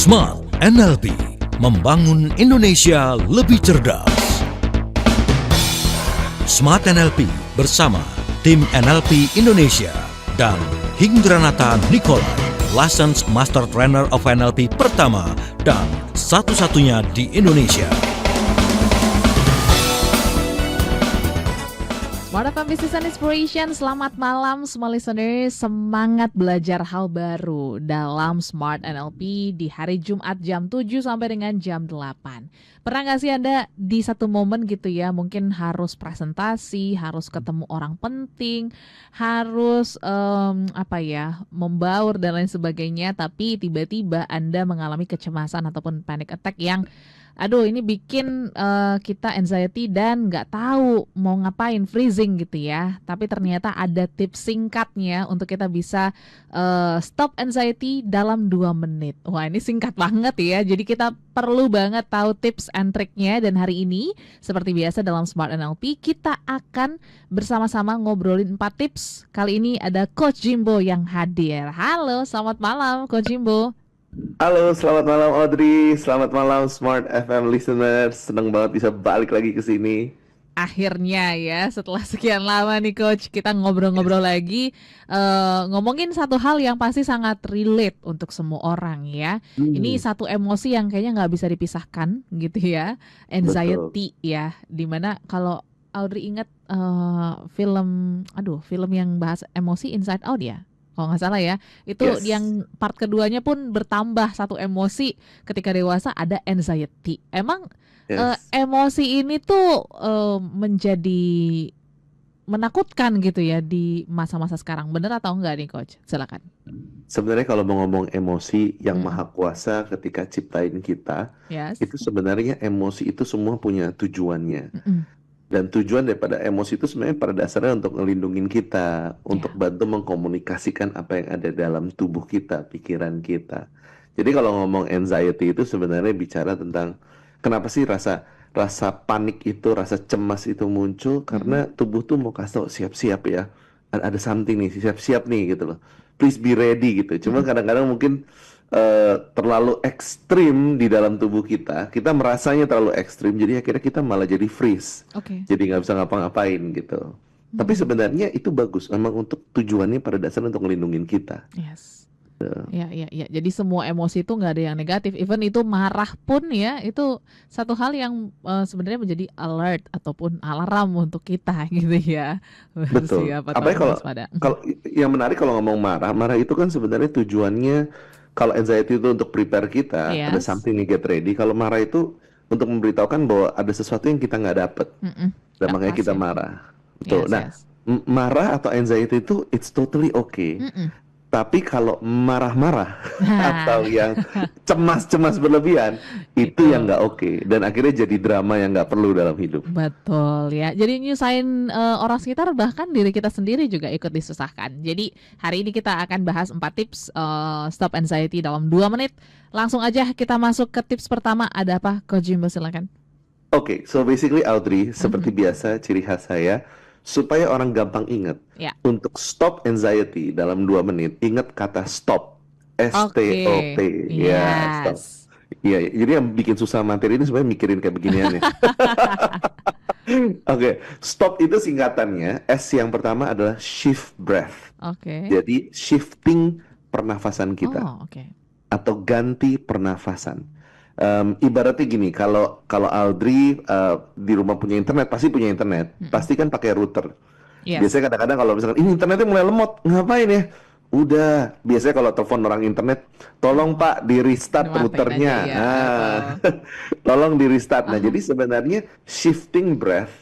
Smart NLP, membangun Indonesia lebih cerdas. Smart NLP bersama tim NLP Indonesia dan Hinggranata Nikolai, Licensed Master Trainer of NLP pertama dan satu-satunya di Indonesia. Smart FM Business and Inspiration, selamat malam semua listeners. Semangat belajar hal baru dalam Smart NLP di hari Jumat jam 7 sampai dengan jam 8. Pernah gak sih Anda di satu momen gitu ya, mungkin harus presentasi, harus ketemu orang penting, harus membaur dan lain sebagainya, tapi tiba-tiba Anda mengalami kecemasan ataupun panic attack yang ini bikin kita anxiety dan nggak tahu mau ngapain, freezing gitu ya. Tapi ternyata ada tips singkatnya untuk kita bisa stop anxiety dalam 2 menit. Wah, ini singkat banget ya. Jadi kita perlu banget tahu tips and triknya. Dan hari ini seperti biasa dalam Smart NLP kita akan bersama-sama ngobrolin 4 tips. Kali ini ada Coach Jimbo yang hadir. Halo, selamat malam Coach Jimbo. Halo, selamat malam Audrey, selamat malam Smart FM listeners. Senang banget bisa balik lagi ke sini. Akhirnya ya, setelah sekian lama nih Coach, kita ngobrol-ngobrol lagi, ngomongin satu hal yang pasti sangat relate untuk semua orang ya. Ini satu emosi yang kayaknya nggak bisa dipisahkan gitu ya, anxiety. Betul. Ya. Dimana kalau Audrey ingat film yang bahas emosi, Inside Out ya, kalau nggak salah ya, itu yes. Yang part keduanya pun bertambah satu emosi ketika dewasa, ada anxiety. Emang yes. Emosi ini tuh menjadi menakutkan gitu ya di masa-masa sekarang, bener atau enggak nih Coach? Silakan. Sebenarnya kalau mau ngomong emosi, yang maha kuasa ketika ciptain kita, yes. Itu sebenarnya emosi itu semua punya tujuannya. Dan tujuan daripada emosi itu sebenarnya pada dasarnya untuk ngelindungin kita, untuk bantu mengkomunikasikan apa yang ada dalam tubuh kita, pikiran kita. Jadi kalau ngomong anxiety itu sebenarnya bicara tentang kenapa sih rasa panik itu, rasa cemas itu muncul, karena tubuh tuh mau kasih tau, siap-siap ya, ada something nih, siap-siap nih gitu loh. Please be ready gitu. Cuma kadang-kadang mungkin terlalu ekstrim di dalam tubuh kita merasanya terlalu ekstrim, jadi akhirnya kita malah jadi freeze, jadi nggak bisa ngapa-ngapain gitu. Tapi sebenarnya itu bagus, memang untuk tujuannya pada dasarnya untuk ngelindungin kita. Yes. Ya. Jadi semua emosi itu nggak ada yang negatif, even itu marah pun ya, itu satu hal yang sebenarnya menjadi alert ataupun alarm untuk kita gitu ya. Betul. Apalagi kalau yang menarik kalau ngomong marah itu kan sebenarnya tujuannya. Kalau anxiety itu untuk prepare kita, ada something to get ready. Kalau marah itu untuk memberitahukan bahwa ada sesuatu yang kita nggak dapet, dan makanya kita marah. Betul. Marah atau anxiety itu it's totally okay. Tapi kalau marah-marah atau yang cemas-cemas berlebihan, itu yang nggak oke. Dan akhirnya jadi drama yang nggak perlu dalam hidup. Betul ya. Jadi nyusahin orang sekitar, bahkan diri kita sendiri juga ikut disusahkan. Jadi hari ini kita akan bahas 4 tips stop anxiety dalam 2 menit. Langsung aja kita masuk ke tips pertama. Ada apa Coach Jimbo, silakan. Oke, so basically Audrey, seperti biasa ciri khas saya, supaya orang gampang ingat, untuk stop anxiety dalam 2 menit, ingat kata stop, S-T-O-P, stop. Iya, jadi yang bikin susah materi ini sebenarnya mikirin kayak beginian ya. Oke, stop itu singkatannya, S yang pertama adalah shift breath. Jadi shifting pernafasan kita, atau ganti pernafasan. Ibaratnya gini, kalau Audrey di rumah punya internet, pasti punya internet, pasti kan pakai router. Biasanya kadang-kadang kalau misalkan ini internetnya mulai lemot, ngapain ya? Udah, biasanya kalau telepon orang internet, tolong Pak di restart routernya. Tolong di restart. Nah, jadi sebenarnya shifting breath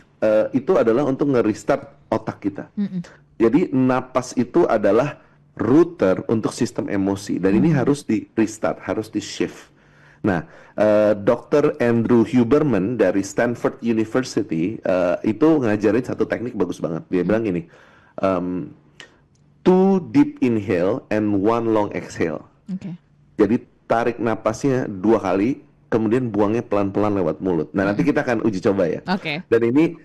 itu adalah untuk nge-restart otak kita. Jadi napas itu adalah router untuk sistem emosi, dan ini harus di restart, harus di shift. Nah, Dr. Andrew Huberman dari Stanford University itu ngajarin satu teknik bagus banget. Dia bilang gini, 2 deep inhale and 1 long exhale. Jadi tarik napasnya 2 kali, kemudian buangnya pelan-pelan lewat mulut. Nah, nanti kita akan uji coba ya. Dan ini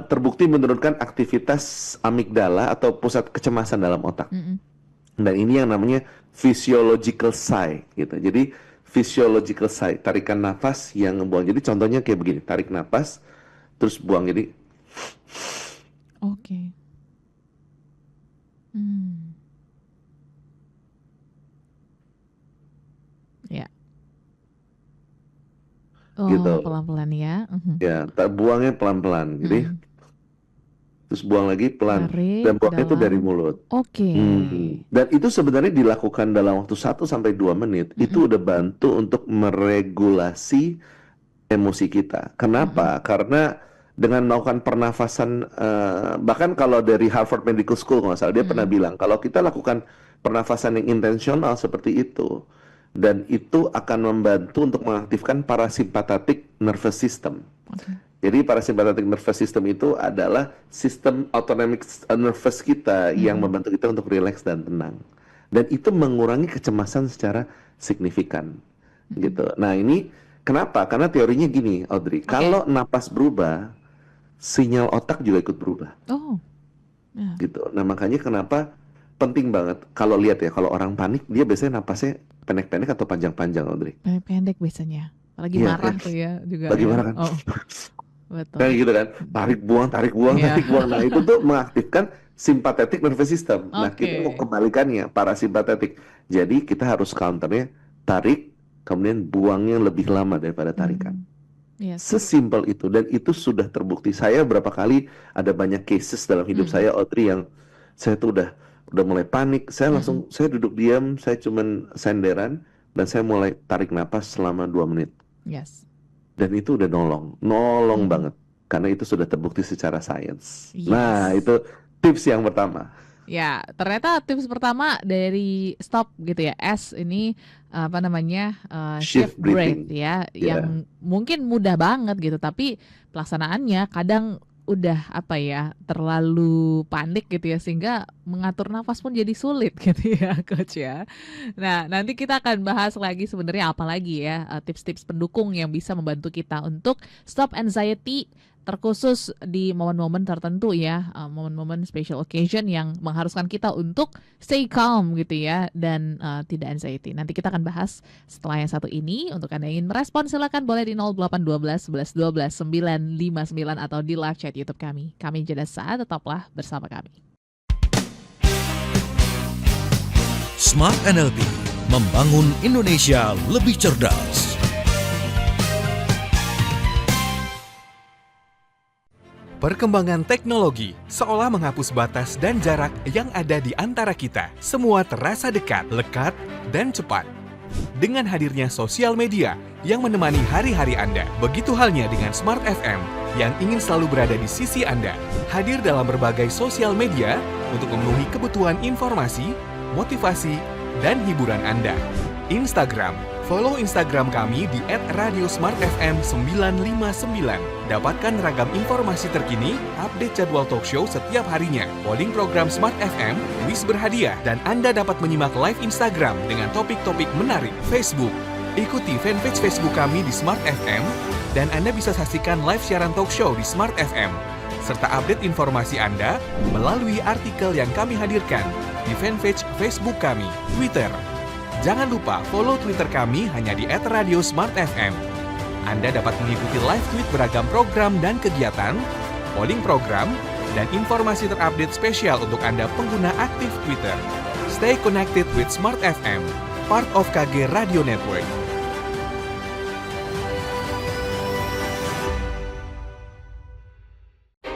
terbukti menurunkan aktivitas amigdala atau pusat kecemasan dalam otak. Dan ini yang namanya physiological sigh gitu. Jadi physiological side, tarikan nafas yang ngebuang. Jadi contohnya kayak begini, tarik nafas, terus buang jadi. Oke. Ya. Gitu. Pelan-pelan ya. Ya, buangnya pelan-pelan. Jadi terus buang lagi pelan, tarik dan buangnya itu dalam. dari mulut. Oke. Dan itu sebenarnya dilakukan dalam waktu 1-2 menit. Itu udah bantu untuk meregulasi emosi kita. Kenapa? Karena dengan melakukan pernafasan, bahkan kalau dari Harvard Medical School kalau nggak salah, dia pernah bilang kalau kita lakukan pernafasan yang intensional seperti itu, dan itu akan membantu untuk mengaktifkan parasympathetic nervous system. Jadi parasympathetic nervous system itu adalah sistem autonomic nervous kita yang membantu kita untuk rileks dan tenang. Dan itu mengurangi kecemasan secara signifikan. Gitu. Nah ini kenapa? Karena teorinya gini, Audrey. Kalau napas berubah, sinyal otak juga ikut berubah. Gitu. Nah makanya kenapa penting banget. Kalau lihat ya, kalau orang panik, dia biasanya napasnya pendek-pendek atau panjang-panjang, Audrey? Pendek biasanya. Apalagi marah tuh ya juga. Lagi marah kan? Betul. Kayak gitu kan, tarik buang, tarik buang. Nah itu tuh mengaktifkan sympathetic nervous system. Nah kita mau kembalikannya parasimpatetik. Jadi kita harus counternya tarik, kemudian buangnya lebih lama daripada tarikan. Sesimpel itu, dan itu sudah terbukti. Saya berapa kali ada banyak cases dalam hidup saya, Audrey, yang saya tuh udah mulai panik. Saya langsung saya duduk diam, saya cuman senderan, dan saya mulai tarik napas selama 2 menit. Dan itu udah nolong banget. Karena itu sudah terbukti secara sains. Nah, itu tips yang pertama. Ya, ternyata tips pertama dari stop gitu ya. S ini apa namanya? Shift breath ya, yang mungkin mudah banget gitu, tapi pelaksanaannya kadang udah terlalu panik gitu ya, sehingga mengatur nafas pun jadi sulit gitu ya, Coach ya. Nah, nanti kita akan bahas lagi sebenarnya apa lagi ya tips-tips pendukung yang bisa membantu kita untuk stop anxiety, terkhusus di momen-momen tertentu ya, momen-momen special occasion yang mengharuskan kita untuk stay calm gitu ya, dan tidak anxiety. Nanti kita akan bahas setelah yang satu ini. Untuk Anda yang ingin merespon, silakan boleh di 0812 11 12 959 atau di live chat YouTube kami. Kami jeda saat, tetaplah bersama kami. Smart NLP, membangun Indonesia lebih cerdas. Perkembangan teknologi seolah menghapus batas dan jarak yang ada di antara kita. Semua terasa dekat, lekat, dan cepat. Dengan hadirnya sosial media yang menemani hari-hari Anda, begitu halnya dengan Smart FM yang ingin selalu berada di sisi Anda. Hadir dalam berbagai sosial media untuk memenuhi kebutuhan informasi, motivasi, dan hiburan Anda. Instagram, follow Instagram kami di @radiosmartfm959. Dapatkan ragam informasi terkini, update jadwal talk show setiap harinya, polling program Smart FM, kuis berhadiah, dan Anda dapat menyimak live Instagram dengan topik-topik menarik. Facebook, ikuti fanpage Facebook kami di Smart FM, dan Anda bisa saksikan live siaran talk show di Smart FM, serta update informasi Anda melalui artikel yang kami hadirkan di fanpage Facebook kami. Twitter, jangan lupa follow Twitter kami hanya di @radiosmartfm. Anda dapat mengikuti live tweet beragam program dan kegiatan, polling program, dan informasi terupdate spesial untuk Anda pengguna aktif Twitter. Stay connected with Smart FM, part of KG Radio Network.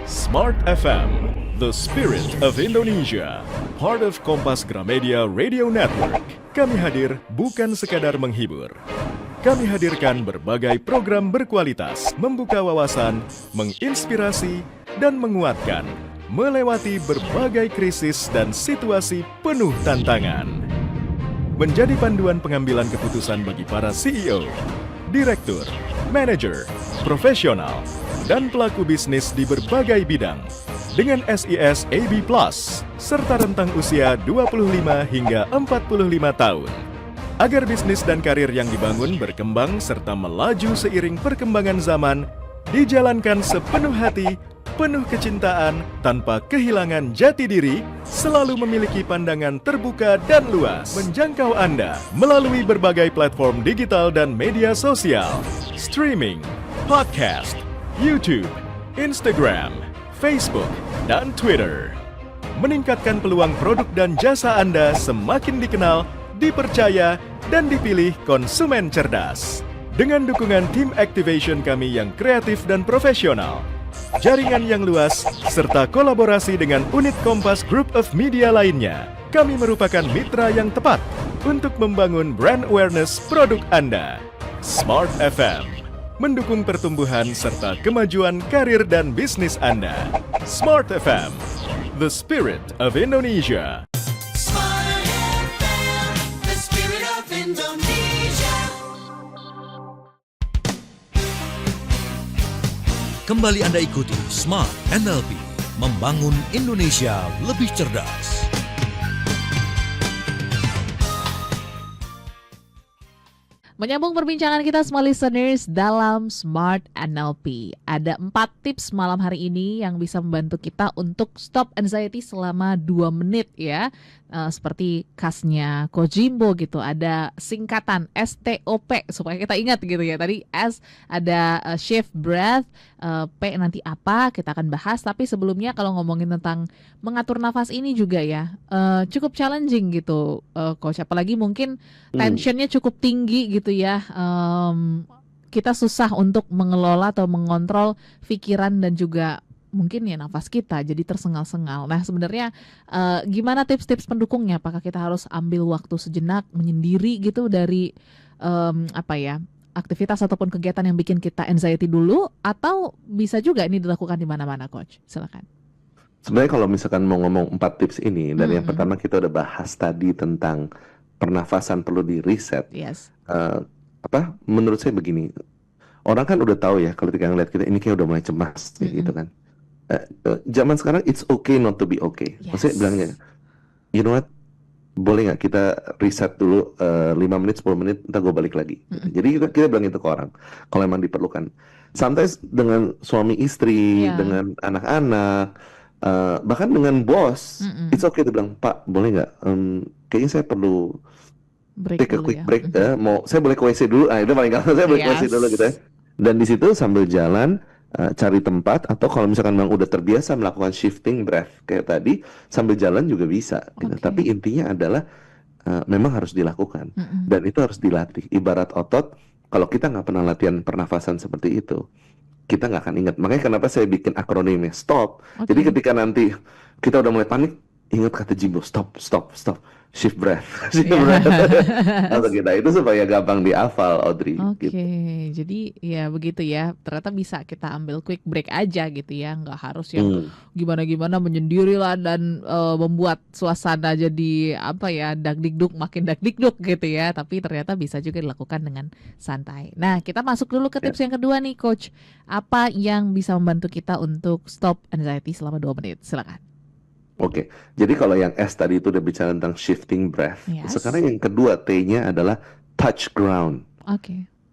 Smart FM, the spirit of Indonesia, part of Kompas Gramedia Radio Network. Kami hadir bukan sekadar menghibur. Kami hadirkan berbagai program berkualitas, membuka wawasan, menginspirasi, dan menguatkan, melewati berbagai krisis dan situasi penuh tantangan. Menjadi panduan pengambilan keputusan bagi para CEO, direktur, manajer, profesional, dan pelaku bisnis di berbagai bidang. Dengan SIS AB+, serta rentang usia 25 hingga 45 tahun. Agar bisnis dan karir yang dibangun berkembang serta melaju seiring perkembangan zaman, dijalankan sepenuh hati penuh kecintaan, tanpa kehilangan jati diri, selalu memiliki pandangan terbuka dan luas, menjangkau Anda melalui berbagai platform digital dan media sosial, streaming, podcast, YouTube, Instagram, Facebook, dan Twitter. Meningkatkan peluang produk dan jasa Anda semakin dikenal, dipercaya, dan dipilih konsumen cerdas. Dengan dukungan tim activation kami yang kreatif dan profesional, jaringan yang luas, serta kolaborasi dengan unit Kompas Group of Media lainnya, kami merupakan mitra yang tepat untuk membangun brand awareness produk Anda. Smart FM, mendukung pertumbuhan serta kemajuan karir dan bisnis Anda. Smart FM, the spirit of Indonesia. Smart FM, the spirit of Indonesia. Kembali Anda ikuti Smart NLP, membangun Indonesia lebih cerdas. Menyambung perbincangan kita semua listeners dalam Smart NLP. Ada 4 tips malam hari ini yang bisa membantu kita untuk stop anxiety selama 2 menit ya. Seperti khasnya Coach Jimbo gitu. Ada singkatan STOP supaya kita ingat gitu ya. Tadi S ada shift breath, P nanti apa kita akan bahas. Tapi sebelumnya kalau ngomongin tentang mengatur nafas ini juga ya, cukup challenging gitu Coach. Apalagi mungkin tensionnya cukup tinggi gitu ya. Kita susah untuk mengelola atau mengontrol pikiran dan juga mungkin ya nafas kita jadi tersengal-sengal. Nah sebenarnya gimana tips-tips pendukungnya? Apakah kita harus ambil waktu sejenak menyendiri gitu dari aktivitas ataupun kegiatan yang bikin kita anxiety dulu, atau bisa juga ini dilakukan di mana-mana Coach? Silakan. Sebenarnya kalau misalkan mau ngomong 4 tips ini, dan yang pertama kita udah bahas tadi tentang pernafasan perlu di reset. Yes. Menurut saya begini, orang kan udah tahu ya kalau ketika ngeliat kita ini kayak udah mulai cemas gitu kan. Zaman sekarang it's okay not to be okay. Yes. Maksudnya bilangnya, you know what, boleh nggak kita reset dulu 5 menit, 10 menit, ntar gue balik lagi. Jadi kita bilang itu ke orang kalau emang diperlukan. Sometimes dengan suami istri, dengan anak-anak, bahkan dengan bos, it's okay to bilang, Pak boleh nggak, kayaknya saya perlu take a quick break. Saya boleh ke WC dulu. Itu paling gampang, saya boleh ke WC dulu gitu ya. Dan di situ sambil jalan cari tempat, atau kalau misalkan memang udah terbiasa melakukan shifting breath kayak tadi, sambil jalan juga bisa gitu. Tapi intinya adalah memang harus dilakukan, dan itu harus dilatih. Ibarat otot, kalau kita nggak pernah latihan pernafasan seperti itu, kita nggak akan ingat. Makanya kenapa saya bikin akronimnya STOP. Jadi ketika nanti kita udah mulai panik, ingat kata Jimbo, stop, shift breath. Atau kita itu supaya gampang dihafal, Audrey. Oke, gitu. Jadi ya begitu ya. Ternyata bisa kita ambil quick break aja gitu ya. Nggak harus yang gimana-gimana menyendiri lah dan membuat suasana jadi dagdikduk makin dagdikduk gitu ya. Tapi ternyata bisa juga dilakukan dengan santai. Nah, kita masuk dulu ke tips yang kedua nih Coach. Apa yang bisa membantu kita untuk stop anxiety selama 2 menit? Silakan. Oke, jadi kalau yang S tadi itu udah bicara tentang shifting breath. Sekarang yang kedua T-nya adalah touch ground.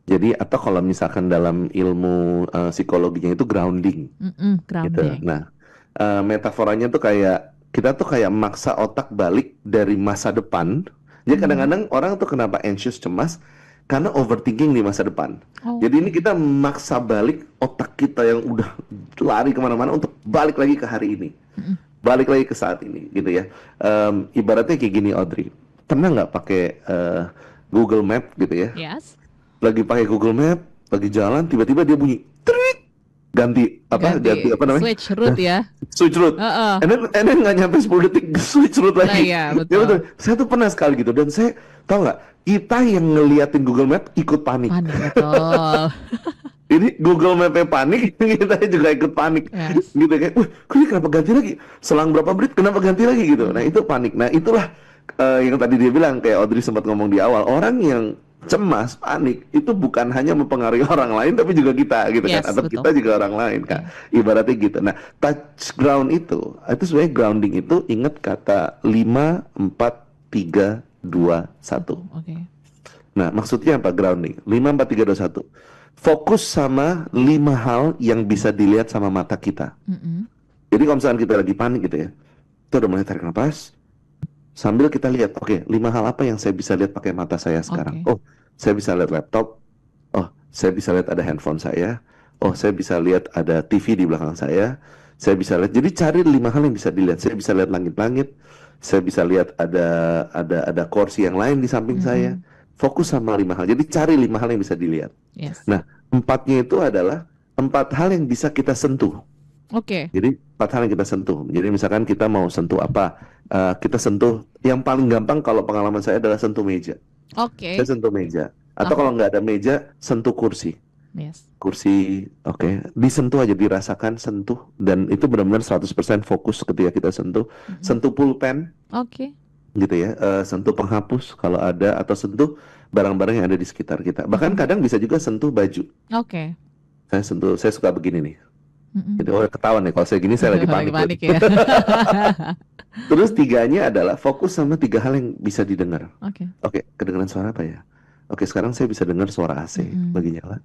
Jadi atau kalau misalkan dalam ilmu psikologinya itu grounding. Gitu. Nah, metaforanya tuh kayak kita tuh kayak maksa otak balik dari masa depan. Jadi kadang-kadang orang tuh kenapa anxious, cemas, karena overthinking di masa depan. Jadi ini kita maksa balik otak kita yang udah lari kemana-mana untuk balik lagi ke hari ini. Balik lagi ke saat ini gitu ya. Ibaratnya kayak gini Audrey, pernah nggak pakai Google Map gitu ya? Yes. Lagi pakai Google Map, lagi jalan, tiba-tiba dia bunyi trik, ganti apa namanya? Switch route ya. Switch route. And then nggak nyampe 10 detik switch route lagi. Iya, betul. Ya betul. Saya tuh pernah sekali gitu, dan saya tahu nggak, kita yang ngeliatin Google Map ikut panik. Betul. Ini Google Map-nya panik, kita juga ikut panik. Gitu kayak, ini kenapa ganti lagi? Selang berapa menit kenapa ganti lagi gitu. Nah, itu panik. Nah, itulah yang tadi dia bilang, kayak Audrey sempat ngomong di awal, orang yang cemas, panik itu bukan hanya mempengaruhi orang lain tapi juga kita gitu kan, atau kita juga orang lain kan. Ibaratnya gitu. Nah, touch ground itu sebenarnya grounding itu, ingat kata 5, 4, 3, 2, 1. Nah, maksudnya apa grounding? 5, 4, 3, 2, 1. fokus sama 5 hal yang bisa dilihat sama mata kita. Jadi kalau misalnya kita lagi panik gitu ya, kita udah mulai tarik nafas, sambil kita lihat, oke, 5 hal apa yang saya bisa lihat pakai mata saya sekarang. Oh, saya bisa lihat laptop. Oh, saya bisa lihat ada handphone saya. Oh, saya bisa lihat ada TV di belakang saya. Saya bisa lihat. Jadi cari 5 hal yang bisa dilihat. Saya bisa lihat langit-langit. Saya bisa lihat ada kursi yang lain di samping saya. Fokus sama 5 hal. Jadi cari 5 hal yang bisa dilihat. Yes. Nah, 4-nya itu adalah 4 hal yang bisa kita sentuh. Oke. Jadi 4 hal yang kita sentuh. Jadi misalkan kita mau sentuh apa, kita sentuh. Yang paling gampang kalau pengalaman saya adalah sentuh meja. Oke. Saya sentuh meja. Atau kalau nggak ada meja, sentuh kursi. Yes. Kursi, oke. Disentuh aja, dirasakan, sentuh. Dan itu benar-benar 100% fokus ketika kita sentuh. Sentuh pulpen. Oke. Gitu ya. Sentuh penghapus kalau ada. Atau sentuh barang-barang yang ada di sekitar kita. Bahkan kadang bisa juga sentuh baju. Oke. Saya suka begini nih. Jadi ketahuan nih kalau saya gini saya lagi panik. Ya. Terus 3-nya adalah fokus sama 3 hal yang bisa didengar. Oke. Kedengaran suara apa ya? Oke, sekarang saya bisa dengar suara AC lagi nyala.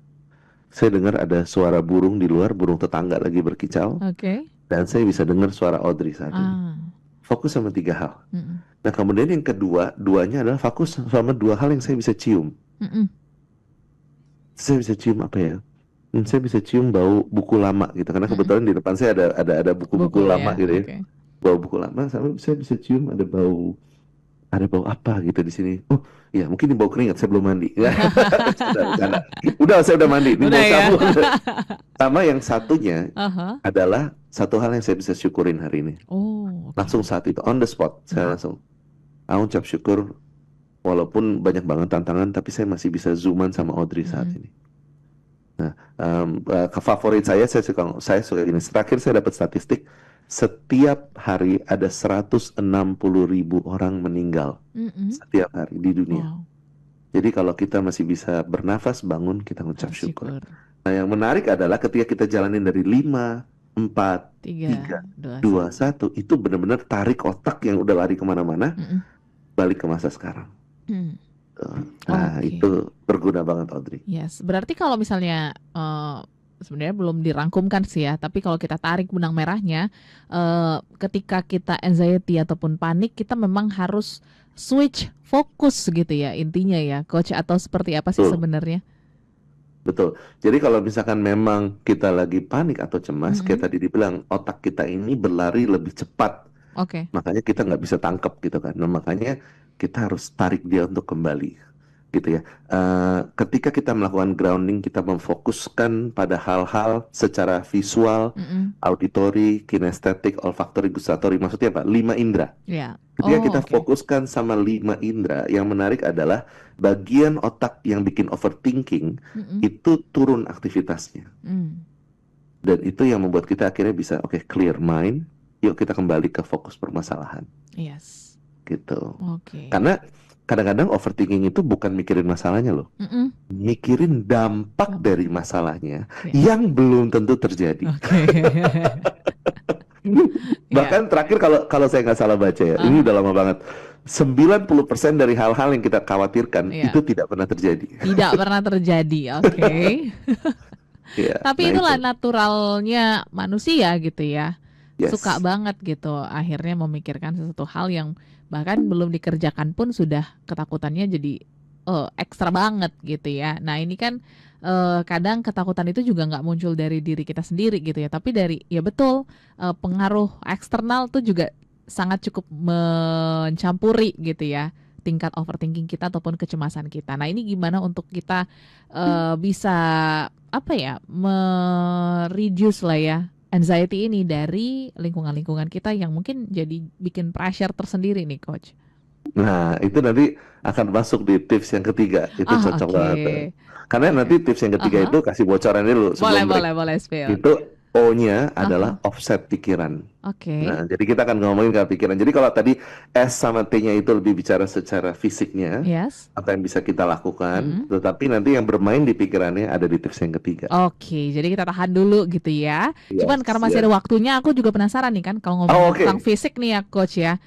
Saya dengar ada suara burung di luar, burung tetangga lagi berkicau. Oke. Dan saya bisa dengar suara Audrey saat ini. Fokus sama 3 hal. Nah, kemudian yang duanya adalah fokus sama 2 hal yang saya bisa cium. Saya bisa cium apa ya? Saya bisa cium bau buku lama gitu, karena kebetulan di depan saya ada buku-buku lama gitu ya. Bau buku lama, sama saya bisa cium ada bau apa gitu di sini. Oh iya, mungkin ini bau keringat, saya belum mandi. Udah saya udah mandi, ini bau sabun. Sama yang satunya adalah satu hal yang saya bisa syukurin hari ini. Langsung saat itu, on the spot, saya langsung ucap syukur. Walaupun banyak banget tantangan, tapi saya masih bisa zooman sama Audrey saat ini. Nah, favorit saya suka gini. Terakhir saya dapat statistik, setiap hari ada 160.000 orang meninggal setiap hari di dunia. Jadi kalau kita masih bisa bernafas, bangun, kita ngucap syukur. Nah, yang menarik adalah ketika kita jalanin dari 5, 4, 3, 2, 1, itu benar-benar tarik otak yang udah lari kemana-mana, balik ke masa sekarang. Nah, itu berguna banget, Audrey. Yes, berarti kalau misalnya sebenarnya belum dirangkumkan sih ya, tapi kalau kita tarik benang merahnya, ketika kita anxiety ataupun panik, kita memang harus switch fokus gitu ya intinya ya, Coach, atau seperti apa sih sebenarnya? Betul. Jadi kalau misalkan memang kita lagi panik atau cemas, kayak tadi dibilang otak kita ini berlari lebih cepat. Makanya kita nggak bisa tangkap gitu kan. Nah, makanya kita harus tarik dia untuk kembali gitu ya. Ketika kita melakukan grounding, kita memfokuskan pada hal-hal secara visual, auditory, kinestetik, olfaktori, gustatori. Maksudnya apa? 5 indera. Ketika kita fokuskan sama 5 indera, yang menarik adalah bagian otak yang bikin overthinking itu turun aktivitasnya. Dan itu yang membuat kita akhirnya bisa clear mind. Yuk kita kembali ke fokus permasalahan. Yes. Gitu. Karena kadang-kadang overthinking itu bukan mikirin masalahnya loh, mikirin dampak dari masalahnya yang belum tentu terjadi. Bahkan terakhir kalau saya nggak salah baca ya, ini udah lama banget, 90% dari hal-hal yang kita khawatirkan itu tidak pernah terjadi. Tidak pernah terjadi, Tapi itulah naturalnya manusia gitu ya. Suka banget gitu akhirnya memikirkan sesuatu hal yang bahkan belum dikerjakan pun sudah ketakutannya jadi ekstra banget gitu ya. Nah ini kan kadang ketakutan itu juga nggak muncul dari diri kita sendiri gitu ya, tapi dari pengaruh eksternal tuh juga sangat cukup mencampuri gitu ya tingkat overthinking kita ataupun kecemasan kita. Nah ini gimana untuk kita bisa mereduce lah ya anxiety ini dari lingkungan-lingkungan kita yang mungkin jadi bikin pressure tersendiri nih, Coach. Nah, itu nanti akan masuk di tips yang ketiga. Itu cocok banget. Karena nanti tips yang ketiga itu kasih bocoran dulu. Boleh, spill. Itu O-nya adalah offset pikiran. Nah, jadi kita akan ngomongin ke pikiran. Jadi kalau tadi S sama T-nya itu lebih bicara secara fisiknya, apa yang bisa kita lakukan, tetapi nanti yang bermain di pikirannya ada di tips yang ketiga. Jadi kita tahan dulu gitu ya. Cuman karena masih ada waktunya, aku juga penasaran nih kan kalau ngomong tentang fisik nih ya, Coach ya.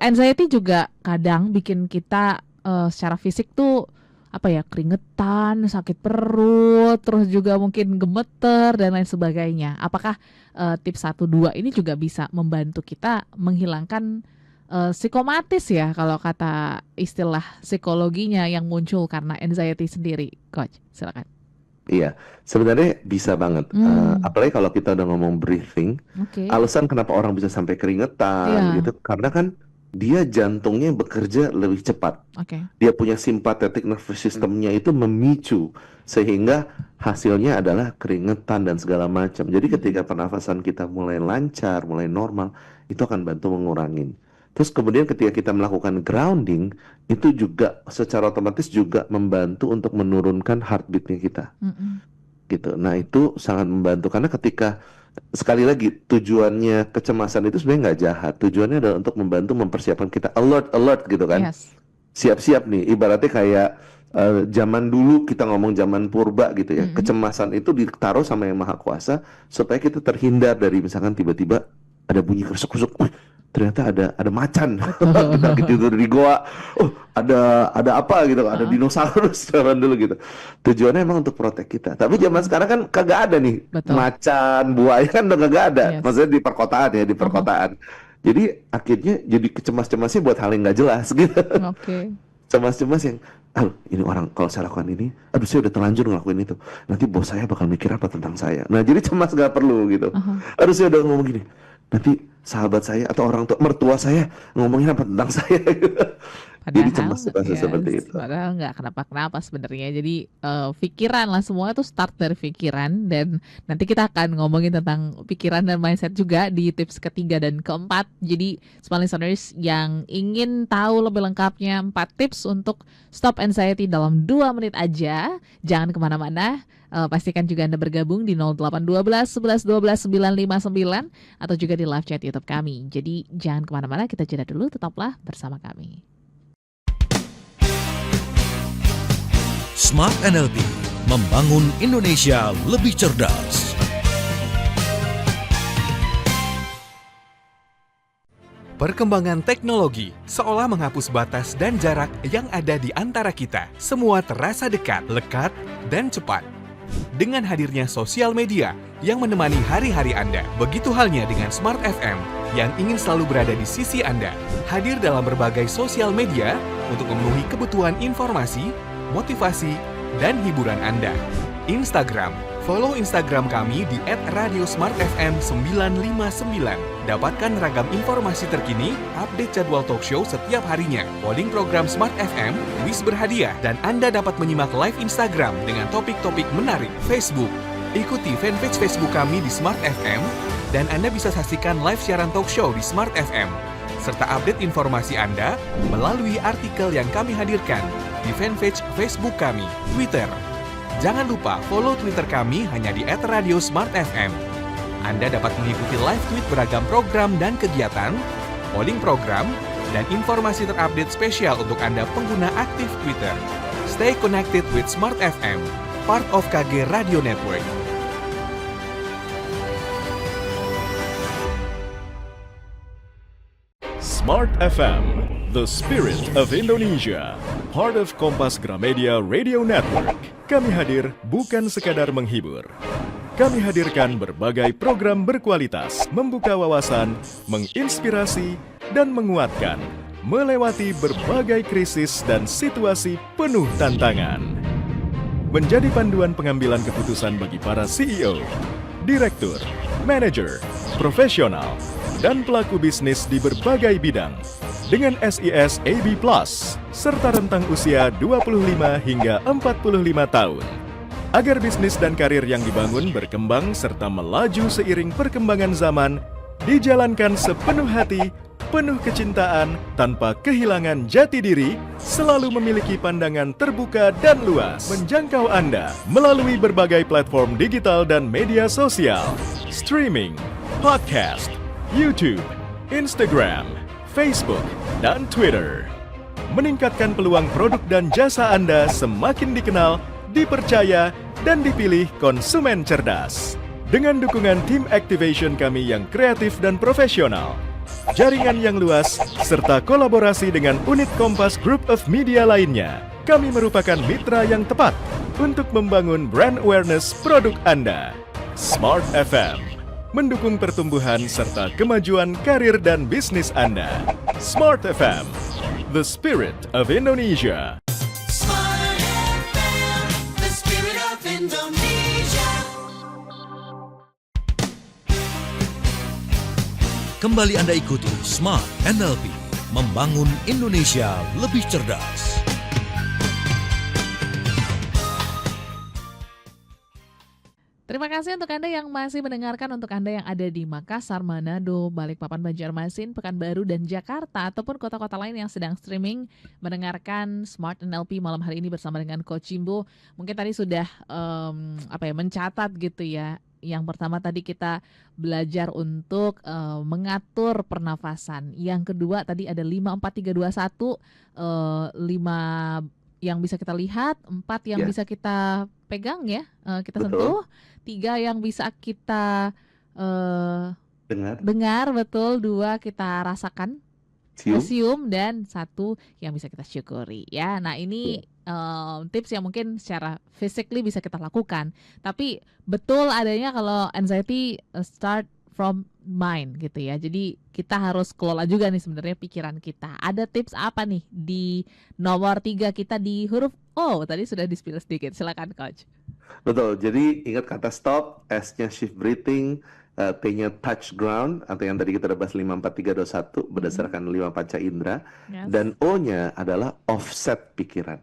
Anxiety juga kadang bikin kita secara fisik tuh keringetan, sakit perut, terus juga mungkin gemeter dan lain sebagainya. Apakah tips 1-2 ini juga bisa membantu kita menghilangkan psikomatis ya kalau kata istilah psikologinya yang muncul karena anxiety sendiri, Coach? Silakan. Iya, sebenarnya bisa banget. Apalagi kalau kita udah ngomong breathing, alasan kenapa orang bisa sampai keringetan gitu, karena kan dia jantungnya bekerja lebih cepat. Dia punya sympathetic nervous systemnya itu memicu sehingga hasilnya adalah keringetan dan segala macam. Jadi ketika pernafasan kita mulai lancar, mulai normal, itu akan bantu mengurangin. Terus kemudian ketika kita melakukan grounding, itu juga secara otomatis juga membantu untuk menurunkan heartbeatnya kita. Gitu. Nah itu sangat membantu karena ketika sekali lagi tujuannya kecemasan itu sebenarnya nggak jahat. Tujuannya adalah untuk membantu mempersiapkan kita alert gitu kan. Siap-siap nih. Ibaratnya kayak zaman dulu kita ngomong zaman purba gitu ya. Kecemasan itu ditaruh sama Yang Maha Kuasa supaya kita terhindar dari misalkan tiba-tiba ada bunyi kersuk-kersuk. Ternyata ada macan. Kita tidur di goa. Oh, ada apa gitu, ada dinosaurus zaman dulu gitu. Tujuannya emang untuk protek kita. Tapi zaman sekarang kan kagak ada nih. Macan, buaya kan udah kagak ada. Maksudnya di perkotaan ya, di perkotaan. Jadi akhirnya jadi kecemas-cemasnya buat hal yang nggak jelas gitu. Cemas-cemas yang, ini orang kalau saya lakukan ini, saya udah terlanjur ngelakuin itu. Nanti bos saya bakal mikir apa tentang saya. Nah jadi cemas nggak perlu gitu. Saya udah ngomong gini. Nanti sahabat saya atau orang tua mertua saya ngomongin apa tentang saya gitu. Jadi cemas seperti itu. Padahal nggak kenapa-kenapa sebenarnya. Jadi pikiran lah, semua itu start dari pikiran. Dan nanti kita akan ngomongin tentang pikiran dan mindset juga di tips ketiga dan keempat. Jadi smart listeners yang ingin tahu lebih lengkapnya 4 tips untuk stop anxiety dalam 2 menit aja, jangan kemana-mana. Pastikan juga Anda bergabung di 0812 11 12 959 atau juga di live chat YouTube kami. Jadi jangan kemana-mana, kita jeda dulu, tetaplah bersama kami. Smart NLP, membangun Indonesia lebih cerdas. Perkembangan teknologi seolah menghapus batas dan jarak yang ada di antara kita. Semua terasa dekat, lekat, dan cepat. Dengan hadirnya sosial media yang menemani hari-hari Anda, begitu halnya dengan Smart FM yang ingin selalu berada di sisi Anda. Hadir dalam berbagai sosial media untuk memenuhi kebutuhan informasi, motivasi, dan hiburan Anda. Instagram, follow Instagram kami di @radiosmartfm959. Dapatkan ragam informasi terkini, update jadwal talk show setiap harinya, polling program Smart FM, kuis berhadiah, dan Anda dapat menyimak live Instagram dengan topik-topik menarik. Facebook, ikuti fanpage Facebook kami di Smart FM, dan Anda bisa saksikan live siaran talk show di Smart FM, serta update informasi Anda melalui artikel yang kami hadirkan di fanpage Facebook kami. Twitter, jangan lupa follow Twitter kami hanya di @radiosmartfm. Anda dapat mengikuti live tweet beragam program dan kegiatan, polling program, dan informasi terupdate spesial untuk Anda pengguna aktif Twitter. Stay connected with Smart FM, part of KG Radio Network. Smart FM, the spirit of Indonesia, part of Kompas Gramedia Radio Network. Kami hadir bukan sekadar menghibur. Kami hadirkan berbagai program berkualitas, membuka wawasan, menginspirasi, dan menguatkan, melewati berbagai krisis dan situasi penuh tantangan. Menjadi panduan pengambilan keputusan bagi para CEO, direktur, manajer, profesional, dan pelaku bisnis di berbagai bidang dengan SIS AB+, serta rentang usia 25 hingga 45 tahun. Agar bisnis dan karir yang dibangun berkembang serta melaju seiring perkembangan zaman, dijalankan sepenuh hati, penuh kecintaan, tanpa kehilangan jati diri, selalu memiliki pandangan terbuka dan luas, menjangkau Anda melalui berbagai platform digital dan media sosial, streaming, podcast, YouTube, Instagram, Facebook, dan Twitter. Meningkatkan peluang produk dan jasa Anda semakin dikenal, dipercaya, dan dipilih konsumen cerdas. Dengan dukungan tim activation kami yang kreatif dan profesional, jaringan yang luas, serta kolaborasi dengan unit Kompas Group of Media lainnya, kami merupakan mitra yang tepat untuk membangun brand awareness produk Anda. Smart FM, mendukung pertumbuhan serta kemajuan karir dan bisnis Anda. Smart FM, the spirit of Indonesia. Smart FM, the spirit of Indonesia. Kembali Anda ikuti Smart NLP, membangun Indonesia lebih cerdas. Terima kasih untuk Anda yang masih mendengarkan, untuk Anda yang ada di Makassar, Manado, Balikpapan, Banjarmasin, Pekanbaru, dan Jakarta, ataupun kota-kota lain yang sedang streaming mendengarkan Smart NLP malam hari ini bersama dengan Coach Jimbo. Mungkin tadi sudah mencatat gitu ya. Yang pertama tadi kita belajar untuk mengatur pernafasan. Yang kedua tadi ada 5, 4, 3, 2, 1, 5 yang bisa kita lihat, 4 yang bisa kita pegang ya, kita sentuh, 3 yang bisa kita dengar, betul, 2 kita rasakan, cium, dan 1 yang bisa kita syukuri ya. Nah ini tips yang mungkin secara physically bisa kita lakukan, tapi betul adanya kalau anxiety start from mind gitu ya. Jadi kita harus kelola juga nih sebenarnya pikiran kita. Ada tips apa nih di nomor 3 kita di huruf O? Tadi sudah di-spill sedikit. Silakan Coach. Betul. Jadi ingat kata stop, S-nya shift breathing, T-nya touch ground, atau yang tadi kita udah bahas 5, 4, 3, 2, 1 berdasarkan 5 panca indera. Dan O-nya adalah offset pikiran.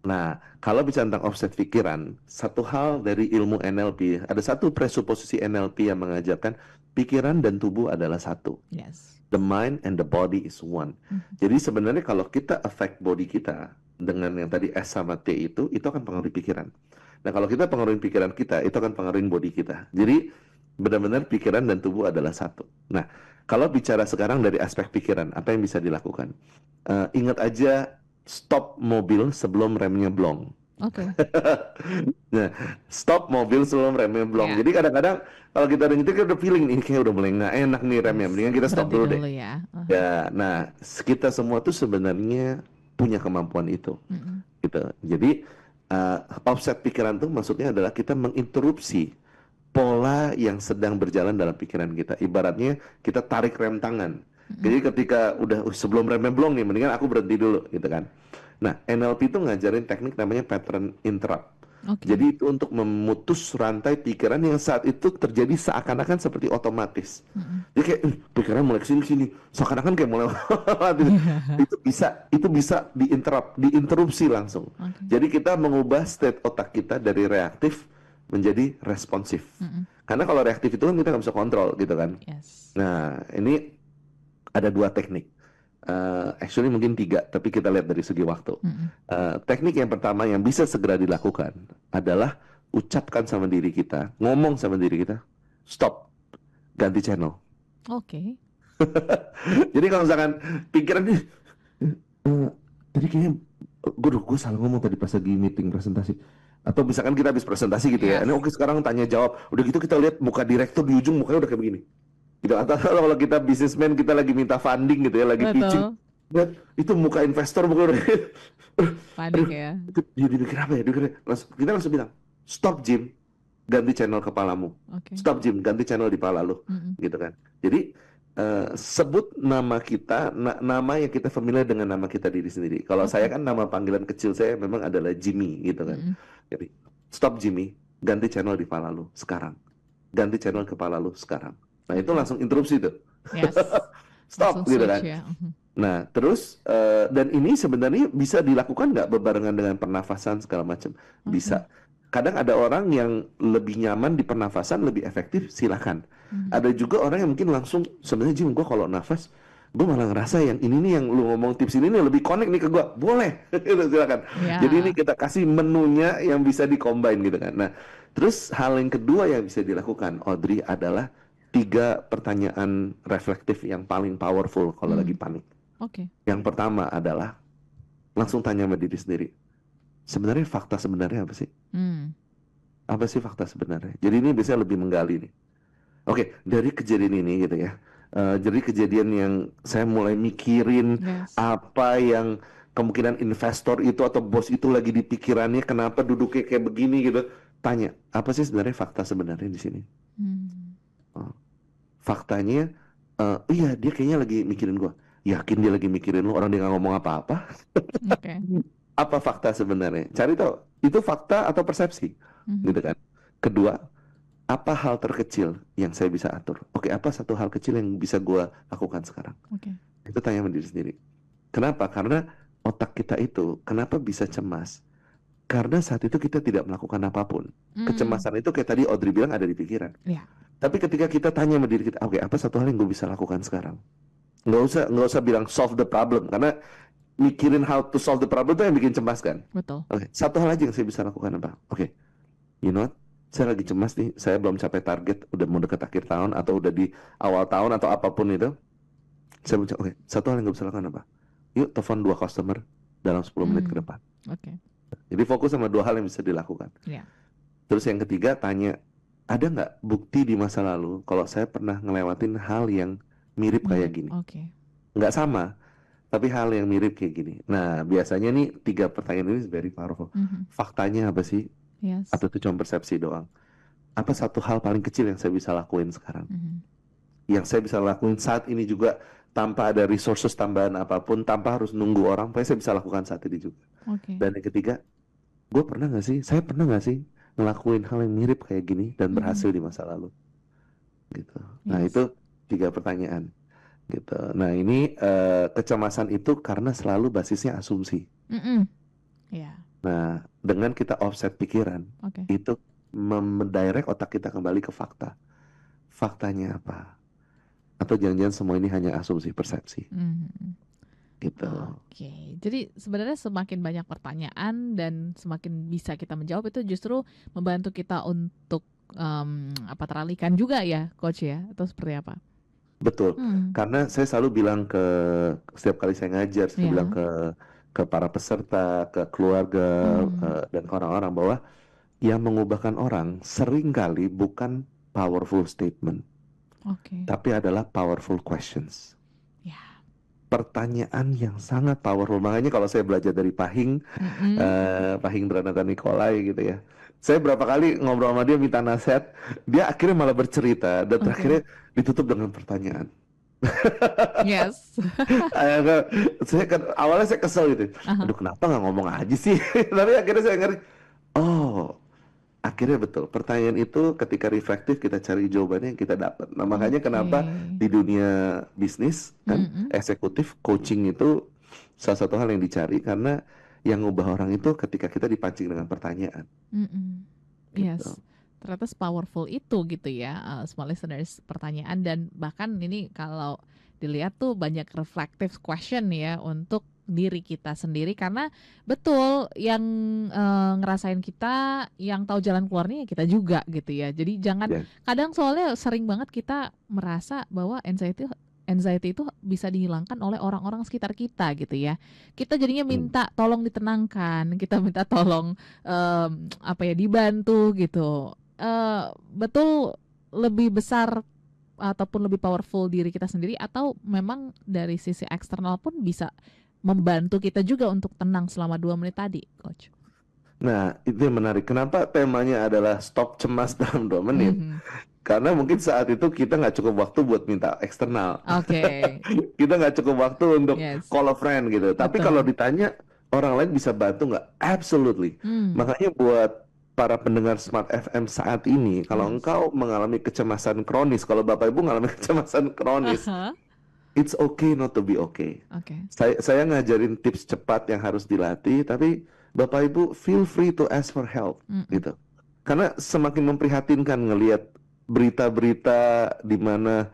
Nah, kalau bicara tentang offset pikiran, satu hal dari ilmu NLP, ada satu presuposisi NLP yang mengajarkan pikiran dan tubuh adalah satu. The mind and the body is one. Jadi sebenarnya kalau kita affect body kita dengan yang tadi S sama T itu akan pengaruhi pikiran. Nah, kalau kita pengaruhi pikiran kita, itu akan pengaruhi body kita. Jadi benar-benar pikiran dan tubuh adalah satu. Nah, kalau bicara sekarang dari aspek pikiran, apa yang bisa dilakukan? Ingat aja, stop mobil sebelum remnya blong. Nah, stop mobil sebelum remnya blong. Jadi kadang-kadang kalau kita udah nyetir, kita udah feeling ini kayak udah mulai nggak enak nih remnya, mendingan kita stop dulu deh. Ya, nah kita semua tuh sebenarnya punya kemampuan itu, gitu. Jadi offset pikiran tuh maksudnya adalah kita menginterupsi pola yang sedang berjalan dalam pikiran kita. Ibaratnya kita tarik rem tangan. Jadi ketika udah sebelum remnya blong nih, mendingan aku berhenti dulu, gitu kan. Nah, NLP itu ngajarin teknik namanya pattern interrupt. Jadi itu untuk memutus rantai pikiran yang saat itu terjadi seakan-akan seperti otomatis. Jadi kayak pikiran mulai kesini, seakan-akan kayak mulai itu bisa diinterupsi langsung. Jadi kita mengubah state otak kita dari reaktif menjadi responsif. Karena kalau reaktif itu kan kita nggak bisa kontrol, gitu kan. Nah, ini ada 2 teknik, actually mungkin 3, tapi kita lihat dari segi waktu. Teknik yang pertama yang bisa segera dilakukan adalah ucapkan sama diri kita, ngomong sama diri kita, stop, ganti channel. Jadi kalau misalkan pikiran nih, tadi kayaknya gue salah ngomong tadi pas lagi meeting presentasi. Atau misalkan kita habis presentasi gitu ya, ini sekarang tanya jawab, udah gitu kita lihat muka direktur di ujung, mukanya udah kayak begini. Gitu. Atau kalau kita businessman, kita lagi minta funding gitu ya, lagi pitching, itu muka investor bukan panik ya. Dia mikir apa ya? Kita langsung bilang, stop Jim, ganti channel kepalamu. Stop Jim, ganti channel di kepala lu, gitu kan. Jadi sebut nama kita, nama yang kita familiar dengan nama kita diri sendiri. Kalau saya kan nama panggilan kecil saya memang adalah Jimmy, gitu kan. Jadi stop Jimmy, ganti channel di kepala lu sekarang. Ganti channel kepala lu sekarang. Nah itu langsung interupsi tuh, stop gitu kan. Nah terus dan ini sebenarnya bisa dilakukan nggak berbarengan dengan pernafasan segala macam? Bisa. Kadang ada orang yang lebih nyaman di pernafasan, lebih efektif, silakan. Ada juga orang yang mungkin langsung, sebenarnya Jim, gue kalau nafas, gue malah ngerasa yang ini nih yang lu ngomong tips ini nih lebih connect nih ke gue, boleh, silakan. Jadi ini kita kasih menunya yang bisa di-combine gitu kan. Nah terus hal yang kedua yang bisa dilakukan, Audrey, adalah 3 pertanyaan reflektif yang paling powerful kalau lagi panik. Yang pertama adalah langsung tanya sama diri sendiri, sebenarnya fakta sebenarnya apa sih? Apa sih fakta sebenarnya? Jadi ini biasanya lebih menggali nih. Dari kejadian ini gitu ya. Jadi kejadian yang saya mulai mikirin apa yang kemungkinan investor itu atau bos itu lagi di pikirannya kenapa duduknya kayak begini gitu. Tanya, apa sih sebenarnya fakta sebenarnya di sini? Faktanya, iya dia kayaknya lagi mikirin gua. Yakin dia lagi mikirin lu, orang dia nggak ngomong apa-apa. Oke. Apa fakta sebenarnya? Cari tahu, itu fakta atau persepsi, gitu kan? Kedua, apa hal terkecil yang saya bisa atur? Oke, apa satu hal kecil yang bisa gua lakukan sekarang? Itu tanya sama diri sendiri. Kenapa? Karena otak kita itu, kenapa bisa cemas? Karena saat itu kita tidak melakukan apapun. Kecemasan itu kayak tadi Audrey bilang ada di pikiran. Tapi ketika kita tanya sama diri kita, oke, apa satu hal yang gue bisa lakukan sekarang? Nggak usah bilang solve the problem, karena mikirin how to solve the problem itu yang bikin cemas kan. Betul. Oke, satu hal aja yang saya bisa lakukan apa? Oke, you know what? Saya lagi cemas nih, saya belum capai target, udah mau dekat akhir tahun atau udah di awal tahun atau apapun itu. Saya bilang, oke, satu hal yang gue bisa lakukan apa? Yuk telepon 2 customer dalam 10 menit ke depan. Jadi fokus sama 2 hal yang bisa dilakukan. Terus yang ketiga, tanya, ada nggak bukti di masa lalu kalau saya pernah ngelewatin hal yang mirip kayak gini? Nggak sama, tapi hal yang mirip kayak gini. Nah, biasanya nih 3 pertanyaan ini very powerful. Faktanya apa sih? Atau itu cuma persepsi doang? Apa satu hal paling kecil yang saya bisa lakuin sekarang? Yang saya bisa lakuin saat ini juga tanpa ada resources tambahan apapun, tanpa harus nunggu orang, pokoknya saya bisa lakukan saat ini juga. Dan yang ketiga, saya pernah nggak sih ngelakuin hal yang mirip kayak gini dan berhasil di masa lalu? Gitu. Nah, itu 3 pertanyaan. Gitu. Nah, ini kecemasan itu karena selalu basisnya asumsi. Nah, dengan kita offset pikiran, itu mendirect otak kita kembali ke fakta. Faktanya apa? Atau jangan-jangan semua ini hanya asumsi persepsi. Gitu. Jadi sebenarnya semakin banyak pertanyaan dan semakin bisa kita menjawab, itu justru membantu kita untuk teralihkan juga ya, Coach ya, atau seperti apa? Betul. Karena saya selalu bilang setiap kali saya ngajar, saya bilang ke para peserta, ke keluarga, dan ke orang-orang bahwa yang mengubahkan orang seringkali bukan powerful statement, tapi adalah powerful questions. Pertanyaan yang sangat powerful. Makanya kalau saya belajar dari Pahing Dranata Nikolai gitu ya, saya berapa kali ngobrol sama dia minta nasihat, dia akhirnya malah bercerita dan terakhirnya ditutup dengan pertanyaan. Awalnya saya kesel gitu, aduh kenapa nggak ngomong aja sih? Tapi akhirnya saya ngerti, akhirnya betul, pertanyaan itu ketika reflektif kita cari jawabannya yang kita dapat. Nah, makanya kenapa di dunia bisnis kan, eksekutif coaching itu salah satu hal yang dicari, karena yang ngubah orang itu ketika kita dipancing dengan pertanyaan. Gitu. Ternyata powerful itu gitu ya, small listeners, pertanyaan. Dan bahkan ini kalau dilihat tuh banyak reflective question ya untuk diri kita sendiri, karena betul yang ngerasain kita, yang tahu jalan keluarnya kita juga gitu ya. Jadi jangan, kadang soalnya sering banget kita merasa bahwa anxiety itu bisa dihilangkan oleh orang-orang sekitar kita gitu ya. Kita jadinya minta tolong ditenangkan, kita minta tolong dibantu gitu. Betul lebih besar ataupun lebih powerful diri kita sendiri, atau memang dari sisi eksternal pun bisa membantu kita juga untuk tenang selama 2 menit tadi, Coach? Nah, itu yang menarik. Kenapa temanya adalah stop cemas dalam 2 menit? Karena mungkin saat itu kita nggak cukup waktu buat minta eksternal. Kita nggak cukup waktu untuk call a friend gitu. Tapi kalau ditanya orang lain bisa bantu nggak? Absolutely. Makanya buat para pendengar Smart FM saat ini, kalau engkau mengalami kecemasan kronis, kalau Bapak Ibu mengalami kecemasan kronis, it's okay not to be okay. Saya ngajarin tips cepat yang harus dilatih, tapi Bapak Ibu feel free to ask for help gitu. Karena semakin memprihatinkan ngelihat berita-berita di mana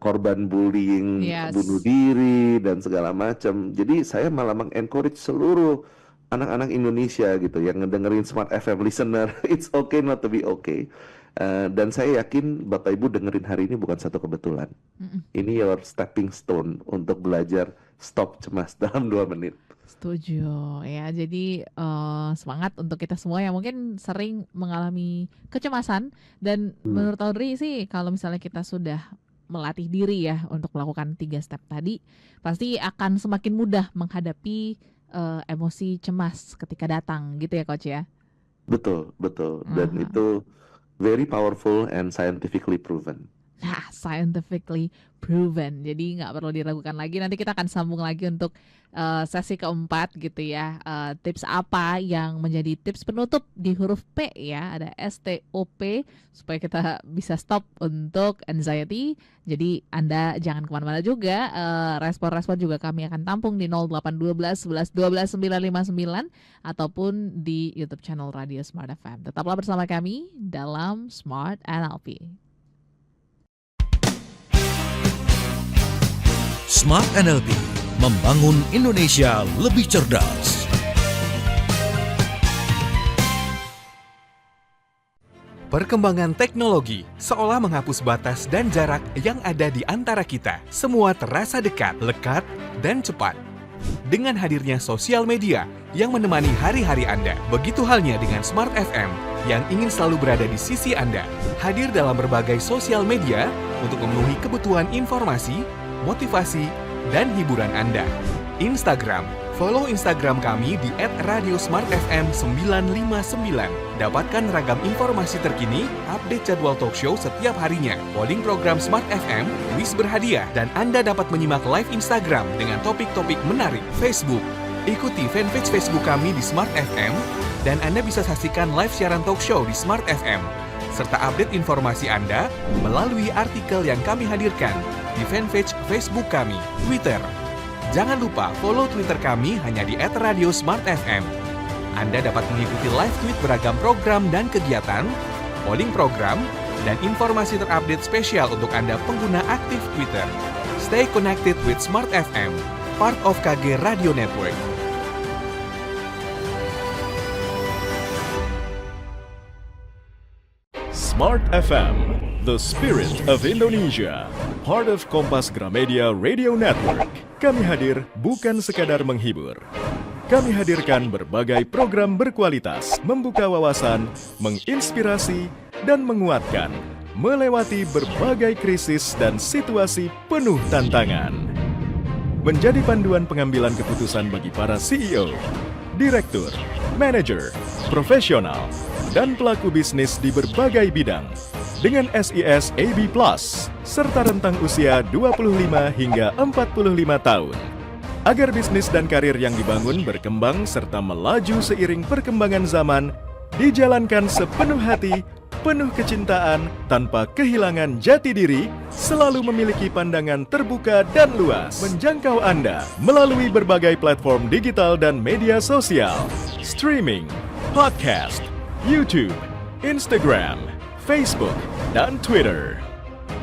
korban bullying, bunuh diri dan segala macam. Jadi saya malah mengencourage seluruh anak-anak Indonesia gitu yang ngedengerin Smart FM listener, it's okay not to be okay. Dan saya yakin Bapak Ibu dengerin hari ini bukan satu kebetulan. Ini your stepping stone untuk belajar stop cemas dalam 2 menit. Setuju ya. Jadi semangat untuk kita semua yang mungkin sering mengalami kecemasan. Dan menurut Audrey sih, kalau misalnya kita sudah melatih diri ya untuk melakukan 3 step tadi, pasti akan semakin mudah menghadapi emosi cemas ketika datang gitu ya Coach ya? Betul. Dan itu very powerful and scientifically proven. Nah, scientifically proven. Jadi nggak perlu diragukan lagi. Nanti kita akan sambung lagi untuk sesi keempat gitu ya. Tips apa yang menjadi tips penutup di huruf P ya. Ada STOP supaya kita bisa stop untuk anxiety. Jadi Anda jangan kemana-mana juga. Respon-respon juga kami akan tampung di 0812 11 12 959 ataupun di YouTube channel Radio Smart FM. Tetaplah bersama kami dalam Smart NLP. Smart NLP, membangun Indonesia lebih cerdas. Perkembangan teknologi seolah menghapus batas dan jarak yang ada di antara kita. Semua terasa dekat, lekat, dan cepat. Dengan hadirnya sosial media yang menemani hari-hari Anda, begitu halnya dengan Smart FM yang ingin selalu berada di sisi Anda. Hadir dalam berbagai sosial media untuk memenuhi kebutuhan informasi, motivasi, dan hiburan Anda. Instagram, follow Instagram kami di @radiosmartfm959. Dapatkan ragam informasi terkini, update jadwal talk show setiap harinya, polling program Smart FM, kuis berhadiah, dan Anda dapat menyimak live Instagram dengan topik-topik menarik. Facebook, ikuti fanpage Facebook kami di Smart FM, dan Anda bisa saksikan live siaran talk show di Smart FM, serta update informasi Anda melalui artikel yang kami hadirkan di fanpage Facebook kami. Twitter, jangan lupa follow Twitter kami hanya di @radiosmartfm. Anda dapat mengikuti live tweet beragam program dan kegiatan, polling program, dan informasi terupdate spesial untuk Anda pengguna aktif Twitter. Stay connected with Smart FM, part of KG Radio Network. Smart FM, the spirit of Indonesia, part of Kompas Gramedia Radio Network. Kami hadir bukan sekadar menghibur. Kami hadirkan berbagai program berkualitas, membuka wawasan, menginspirasi, dan menguatkan, melewati berbagai krisis dan situasi penuh tantangan. Menjadi panduan pengambilan keputusan bagi para CEO, direktur, manajer, profesional, dan pelaku bisnis di berbagai bidang dengan SIS AB Plus serta rentang usia 25 hingga 45 tahun. Agar bisnis dan karir yang dibangun berkembang serta melaju seiring perkembangan zaman, dijalankan sepenuh hati, penuh kecintaan, tanpa kehilangan jati diri, selalu memiliki pandangan terbuka dan luas, menjangkau Anda melalui berbagai platform digital dan media sosial, streaming, podcast, YouTube, Instagram, Facebook, dan Twitter.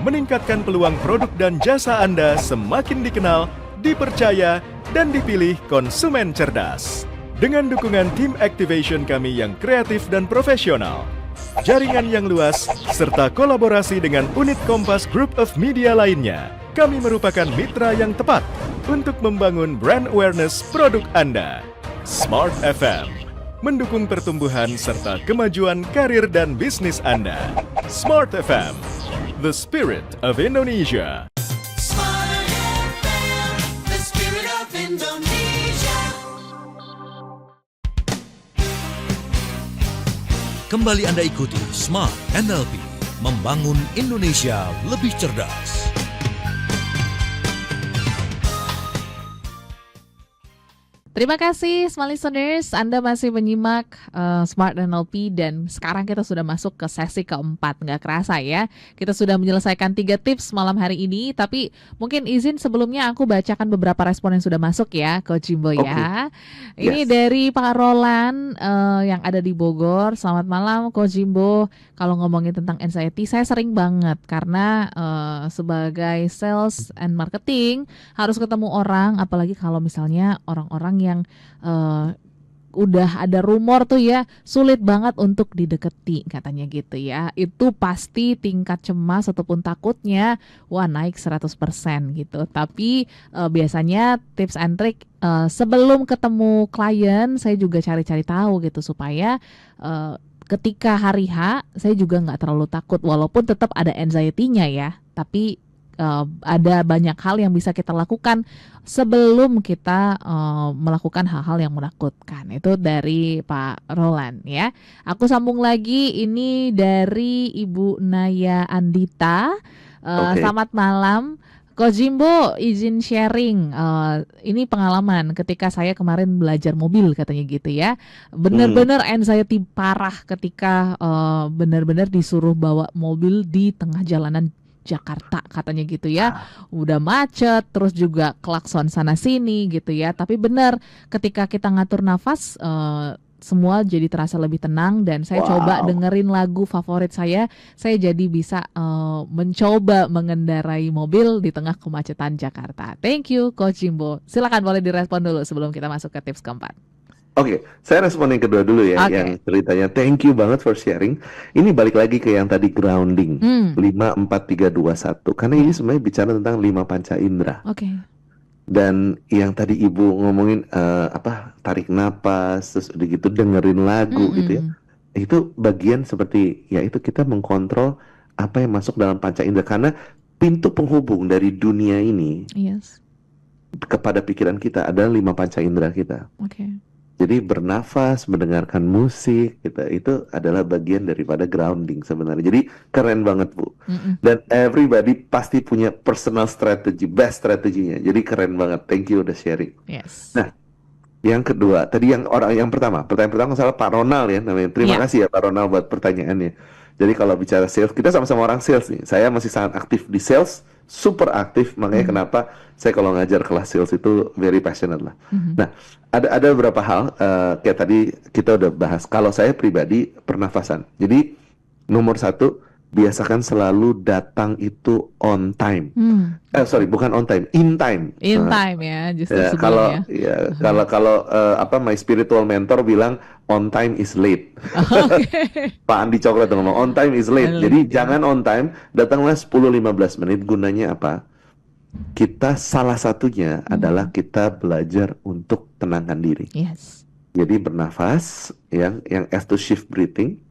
Meningkatkan peluang produk dan jasa Anda semakin dikenal, dipercaya, dan dipilih konsumen cerdas. Dengan dukungan tim activation kami yang kreatif dan profesional, jaringan yang luas, serta kolaborasi dengan unit Kompas Group of Media lainnya, kami merupakan mitra yang tepat untuk membangun brand awareness produk Anda. Smart FM, mendukung pertumbuhan serta kemajuan karir dan bisnis Anda. Smart FM, the spirit of Indonesia. Smart FM, the spirit of Indonesia. Kembali Anda ikuti Smart NLP, membangun Indonesia lebih cerdas. Terima kasih Smart Listeners, Anda masih menyimak Smart NLP dan sekarang kita sudah masuk ke sesi keempat. Nggak kerasa ya, kita sudah menyelesaikan 3 tips malam hari ini. Tapi mungkin izin sebelumnya aku bacakan beberapa respon yang sudah masuk ya, Coach Jimbo ya. Ini dari Pak Roland yang ada di Bogor. Selamat malam Coach Jimbo. Kalau ngomongin tentang anxiety, saya sering banget karena sebagai sales and marketing harus ketemu orang, apalagi kalau misalnya orang-orang yang udah ada rumor tuh ya, sulit banget untuk dideketi katanya gitu ya. Itu pasti tingkat cemas ataupun takutnya naik 100% gitu. Tapi biasanya tips and trick sebelum ketemu klien saya juga cari-cari tahu gitu supaya ketika hari H saya juga nggak terlalu takut, walaupun tetap ada anxiety-nya ya, tapi ada banyak hal yang bisa kita lakukan sebelum kita melakukan hal-hal yang menakutkan. Itu dari Pak Roland ya. Aku sambung lagi, ini dari Ibu Naya Andita. Selamat malam. Coach Jimbo, izin sharing. Ini pengalaman ketika saya kemarin belajar mobil katanya gitu ya. Benar-benar anxiety parah ketika benar-benar disuruh bawa mobil di tengah jalanan Jakarta katanya gitu ya. Udah macet, terus juga klakson sana sini gitu ya. Tapi benar ketika kita ngatur nafas, semua jadi terasa lebih tenang, dan saya coba dengerin lagu favorit saya jadi bisa mencoba mengendarai mobil di tengah kemacetan Jakarta. Thank you Coach Jimbo. Silakan boleh direspon dulu sebelum kita masuk ke tips keempat. Oke, saya respon yang kedua dulu ya, yang ceritanya thank you banget for sharing. Ini balik lagi ke yang tadi grounding, 5, 4, 3, 2, 1. Karena ini sebenarnya bicara tentang 5 panca indera. Dan yang tadi Ibu ngomongin tarik napas, terus udah gitu dengerin lagu gitu ya. Itu bagian seperti ya itu kita mengkontrol apa yang masuk dalam panca indera, karena pintu penghubung dari dunia ini kepada pikiran kita adalah 5 panca indera kita. Jadi bernafas, mendengarkan musik, gitu, itu adalah bagian daripada grounding sebenarnya. Jadi keren banget Bu. Dan everybody pasti punya personal strategy, best strateginya. Jadi keren banget. Thank you udah sharing. Nah, yang kedua, tadi yang pertama, pertanyaan pertama salah Pak Ronald ya namanya. Terima kasih ya Pak Ronald buat pertanyaannya. Jadi kalau bicara sales, kita sama-sama orang sales nih. Saya masih sangat aktif di sales, super aktif, makanya kenapa saya kalau ngajar kelas sales itu very passionate lah. Nah, ada beberapa hal kayak tadi kita udah bahas. Kalau saya pribadi pernafasan. Jadi nomor 1, biasakan selalu datang itu on time. Bukan on time, in time. In time ya, justru sebelumnya. Kalau my spiritual mentor bilang on time is late. Pak Andi Coklat ngomong on time is late. Jadi jangan on time, datanglah 10-15 menit. Gunanya apa? Kita salah satunya adalah kita belajar untuk tenangkan diri. Jadi bernafas, yang S to shift breathing.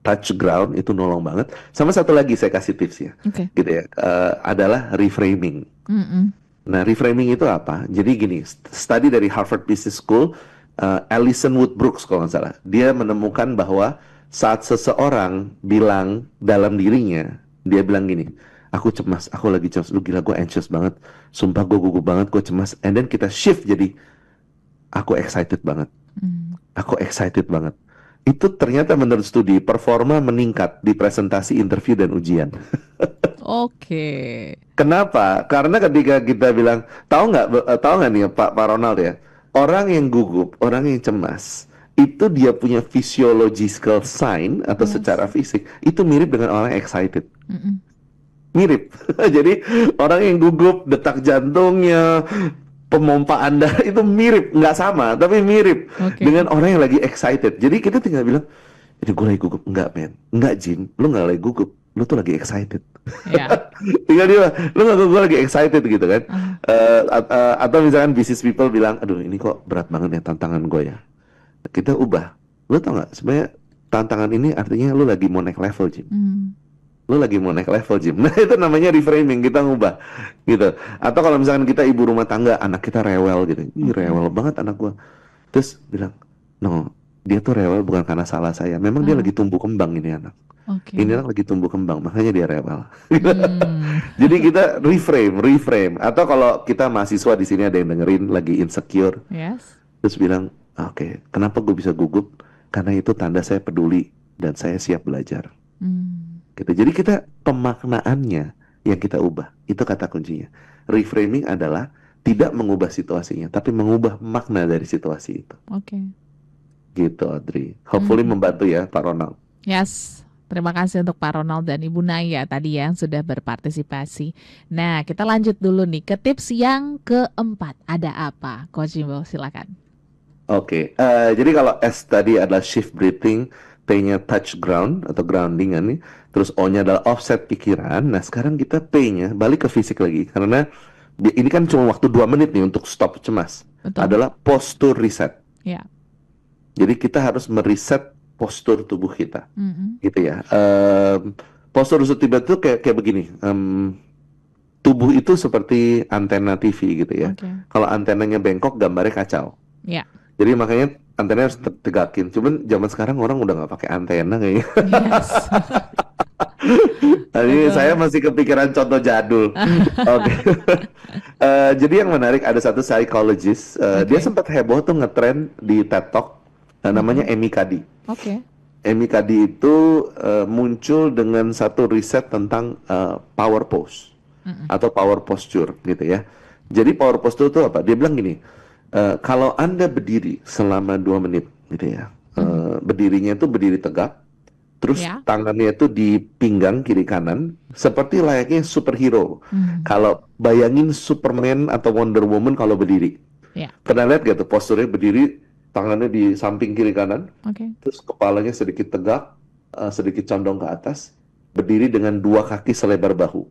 Touch ground itu nolong banget. Sama satu lagi saya kasih tips ya, gitu ya, adalah reframing. Nah, reframing itu apa? Jadi gini, studi dari Harvard Business School, Alison Woodbrooks kalau nggak salah, dia menemukan bahwa saat seseorang bilang dalam dirinya, dia bilang gini, aku cemas, aku lagi cemas, lu gila gue anxious banget, sumpah gue gugup banget, gue cemas, and then kita shift jadi, aku excited banget, aku excited banget. Itu ternyata menurut studi performa meningkat di presentasi, interview, dan ujian. Kenapa? Karena ketika kita bilang, tahu nggak nih Pak Ronald ya, orang yang gugup, orang yang cemas, itu dia punya physiological sign atau secara fisik itu mirip dengan orang yang excited. Mirip. Jadi orang yang gugup, detak jantungnya, pemompaan darah itu mirip, nggak sama, tapi mirip dengan orang yang lagi excited. Jadi kita tinggal bilang, ini gue lagi gugup. Enggak Jim, lu nggak lagi gugup, lu tuh lagi excited. Tinggal dia, lu nggak, gue lagi excited gitu kan. Atau misalkan business people bilang, aduh ini kok berat banget ya tantangan gue ya. Kita ubah, lu tau nggak, sebenarnya tantangan ini artinya lu lagi mau naik level Jim. Lu lagi mau naik level Jim. Nah itu namanya reframing, kita ngubah gitu. Atau kalau misalkan kita ibu rumah tangga, anak kita rewel gitu, rewel banget anak gua, terus bilang, no, dia tuh rewel bukan karena salah saya, memang dia lagi tumbuh kembang ini anak. Ini anak lagi tumbuh kembang, makanya dia rewel. Jadi kita reframe. Atau kalau kita mahasiswa di sini ada yang dengerin lagi insecure, terus bilang, oke, kenapa gue bisa gugup? Karena itu tanda saya peduli dan saya siap belajar. Gitu. Jadi kita pemaknaannya yang kita ubah, itu kata kuncinya. Reframing adalah tidak mengubah situasinya, tapi mengubah makna dari situasi itu. Gitu Audrey. Hopefully membantu ya Pak Ronald. Terima kasih untuk Pak Ronald dan Ibu Naya tadi yang sudah berpartisipasi. Nah, kita lanjut dulu nih ke tips yang keempat. Ada apa? Coach Jimbo, silakan. Jadi kalau S tadi adalah shift breathing, T-nya touch ground atau grounding nih, terus O-nya adalah offset pikiran. Nah sekarang kita P-nya balik ke fisik lagi, karena ini kan cuma waktu 2 menit nih untuk stop cemas. Adalah postur reset. Jadi kita harus mereset postur tubuh kita, gitu ya. Postur reset tiba itu kayak begini. tubuh itu seperti antena TV gitu ya. Kalau antenanya bengkok, gambarnya kacau. Ya. Jadi makanya antena harus tegakin. Cuman zaman sekarang orang udah nggak pakai antena kayaknya. Yes. Tadi saya masih kepikiran contoh jadul. Oke. Jadi yang menarik ada satu psychologist, dia sempat heboh tuh ngetrend di TED Talk, namanya Amy Cuddy. Amy Cuddy itu muncul dengan satu riset tentang power pose atau power posture gitu ya. Jadi power posture itu apa? Dia bilang gini, kalau Anda berdiri selama 2 menit gitu ya, berdirinya itu berdiri tegak, terus tangannya itu di pinggang kiri kanan, seperti layaknya superhero. Kalau bayangin Superman atau Wonder Woman kalau berdiri. Pernah lihat gak tuh posturnya berdiri, tangannya di samping kiri kanan, terus kepalanya sedikit tegak, sedikit condong ke atas, berdiri dengan 2 kaki selebar bahu.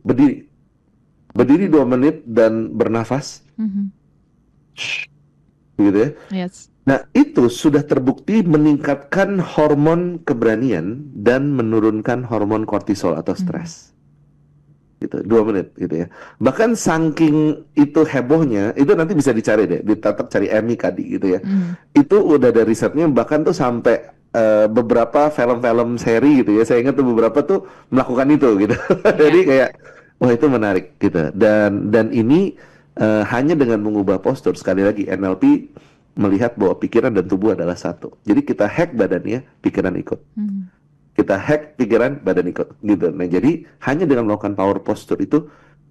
Berdiri 2 menit dan bernafas. Gitu ya. Yes. Nah, itu sudah terbukti meningkatkan hormon keberanian dan menurunkan hormon kortisol atau stres. Gitu, 2 menit gitu ya. Bahkan saking itu hebohnya, itu nanti bisa dicari deh, ditetap cari Amy Cuddy gitu ya. Itu udah ada risetnya, bahkan tuh sampai beberapa film-film seri gitu ya. Saya ingat tuh beberapa tuh melakukan itu gitu. Jadi kayak, wah itu menarik gitu. Dan ini hanya dengan mengubah postur. Sekali lagi NLP melihat bahwa pikiran dan tubuh adalah satu. Jadi kita hack badannya, pikiran ikut. Kita hack pikiran, badan ikut gitu. Nah, jadi hanya dengan melakukan power posture itu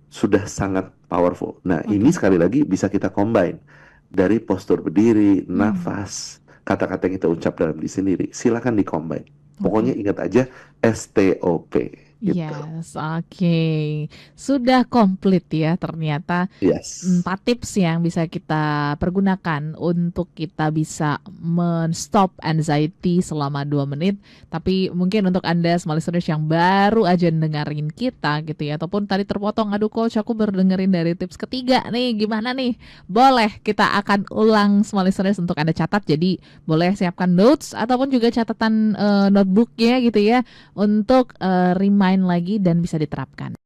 sudah sangat powerful. Nah, ini sekali lagi bisa kita combine dari postur berdiri, nafas, kata-kata yang kita ucap dalam diri sendiri. Silakan di-combine. Pokoknya ingat aja STOP. Gitu. Yes, sudah komplit ya ternyata. 4 tips yang bisa kita pergunakan untuk kita bisa men-stop anxiety selama 2 menit. Tapi mungkin untuk Anda small listeners yang baru aja dengerin kita gitu ya, ataupun tadi terpotong, aduh coach aku baru dengerin dari tips ketiga nih, gimana nih? Boleh, kita akan ulang small listeners untuk Anda catat. Jadi boleh siapkan notes ataupun juga catatan notebooknya gitu ya, untuk remind lagi dan bisa diterapkan.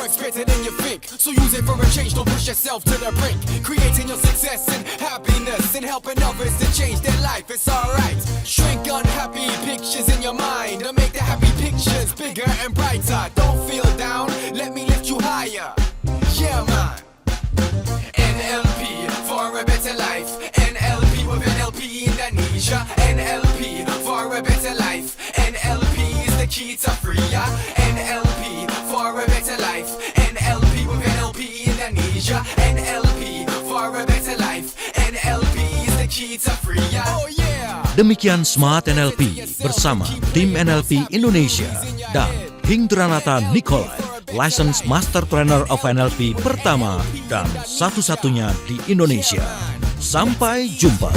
works better than you think. So use it for a change, don't push yourself to the brink. Creating your success and happiness and helping others to change their life, it's alright. Shrink unhappy pictures in your mind and make the happy pictures bigger and brighter. Don't feel down, let me lift you higher. Yeah, man. NLP for a better life. NLP with NLP Indonesia. NLP for a better life. NLP is the key to freer. NLP for a better life. NLP with NLP Indonesia. NLP for a better life. NLP is the key to freer. Oh yeah. Demikian Smart NLP bersama tim NLP Indonesia dan Hingranata Nikolai, Licensed Master Trainer of NLP pertama dan satu-satunya di Indonesia. Sampai jumpa.